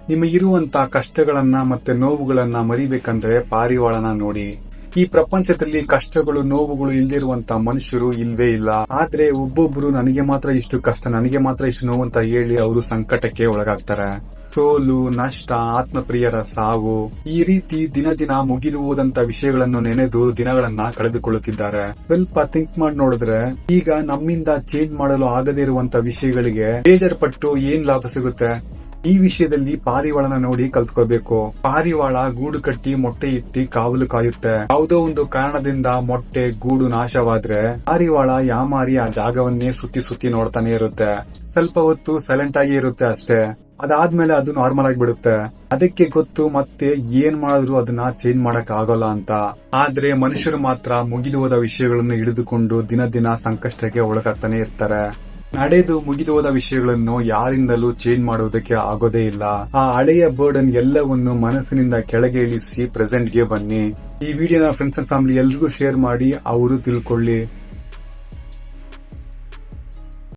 ನಿಮಗಿರುವಂತ ಕಷ್ಟಗಳನ್ನ ಮತ್ತೆ ನೋವುಗಳನ್ನ ಮರಿಬೇಕಂದ್ರೆ ಪಾರಿವಾಳನ ನೋಡಿ. ಈ ಪ್ರಪಂಚದಲ್ಲಿ ಕಷ್ಟಗಳು ನೋವುಗಳು ಇಲ್ದಿರುವಂತ ಮನುಷ್ಯರು ಇಲ್ವೇ ಇಲ್ಲ. ಆದ್ರೆ ಒಬ್ಬೊಬ್ರು ನನಗೆ ಮಾತ್ರ ಇಷ್ಟು ಕಷ್ಟ, ನನಗೆ ಮಾತ್ರ ಇಷ್ಟು ನೋವು ಅಂತ ಹೇಳಿ ಅವರು ಸಂಕಟಕ್ಕೆ ಒಳಗಾಗ್ತಾರೆ. ಸೋಲು, ನಷ್ಟ, ಆತ್ಮಪ್ರಿಯರ ಸಾವು, ಈ ರೀತಿ ದಿನ ದಿನ ಮುಗಿದುವುದಂತ ವಿಷಯಗಳನ್ನು ನೆನೆದು ದಿನಗಳನ್ನ ಕಳೆದುಕೊಳ್ಳುತ್ತಿದ್ದಾರೆ. ಸ್ವಲ್ಪ ಥಿಂಕ್ ಮಾಡಿ ನೋಡಿದ್ರೆ ಈಗ ನಮ್ಮಿಂದ ಚೇಂಜ್ ಮಾಡಲು ಆಗದೇ ಇರುವಂತ ವಿಷಯಗಳಿಗೆ ಬೇಜಾರ್ಪಟ್ಟು ಏನ್ ಲಾಭ ಸಿಗುತ್ತೆ? ಈ ವಿಷಯದಲ್ಲಿ ಪಾರಿವಾಳನ ನೋಡಿ ಕಲ್ತ್ಕೋಬೇಕು. ಪಾರಿವಾಳ ಗೂಡು ಕಟ್ಟಿ ಮೊಟ್ಟೆ ಇಟ್ಟಿ ಕಾವಲು ಕಾಯುತ್ತೆ. ಯಾವುದೋ ಒಂದು ಕಾರಣದಿಂದ ಮೊಟ್ಟೆ ಗೂಡು ನಾಶವಾದ್ರೆ ಪಾರಿವಾಳ ಯಾಮಾರಿ ಆ ಜಾಗವನ್ನೇ ಸುತ್ತಿ ಸುತ್ತಿ ನೋಡ್ತಾನೆ ಇರುತ್ತೆ. ಸ್ವಲ್ಪ ಹೊತ್ತು ಸೈಲೆಂಟ್ ಆಗಿ ಇರುತ್ತೆ ಅಷ್ಟೇ. ಅದಾದ್ಮೇಲೆ ಅದು ನಾರ್ಮಲ್ ಆಗಿ ಬಿಡುತ್ತೆ. ಅದಕ್ಕೆ ಗೊತ್ತು ಮತ್ತೆ ಏನ್ ಮಾಡಿದ್ರು ಅದನ್ನ ಚೇಂಜ್ ಮಾಡಕ್ ಆಗೋಲ್ಲ ಅಂತ. ಆದ್ರೆ ಮನುಷ್ಯರು ಮಾತ್ರ ಮುಗಿದು ಹೋದ ವಿಷಯಗಳನ್ನು ಹಿಡಿದುಕೊಂಡು ದಿನ ದಿನ ಸಂಕಷ್ಟಕ್ಕೆ ಒಳಗಾಗ್ತಾನೆ ಇರ್ತಾರೆ. ನಡೆದು ಮುಗಿದು ಹೋದ ವಿಷಯಗಳನ್ನು ಯಾರಿಂದಲೂ ಚೇಂಜ್ ಮಾಡುವುದಕ್ಕೆ ಆಗೋದೇ ಇಲ್ಲ. ಆ ಹಳೆಯ ಬರ್ಡನ್ ಎಲ್ಲವನ್ನು ಮನಸ್ಸಿನಿಂದ ಕೆಳಗೆ ಇಳಿಸಿ ಪ್ರೆಸೆಂಟ್ಗೆ ಬನ್ನಿ. ಈ ವಿಡಿಯೋನ ಫ್ರೆಂಡ್ಸ್ ಅಂಡ್ ಫ್ಯಾಮಿಲಿ ಎಲ್ರಿಗೂ ಶೇರ್ ಮಾಡಿ ಅವರು ತಿಳ್ಕೊಳ್ಳಿ.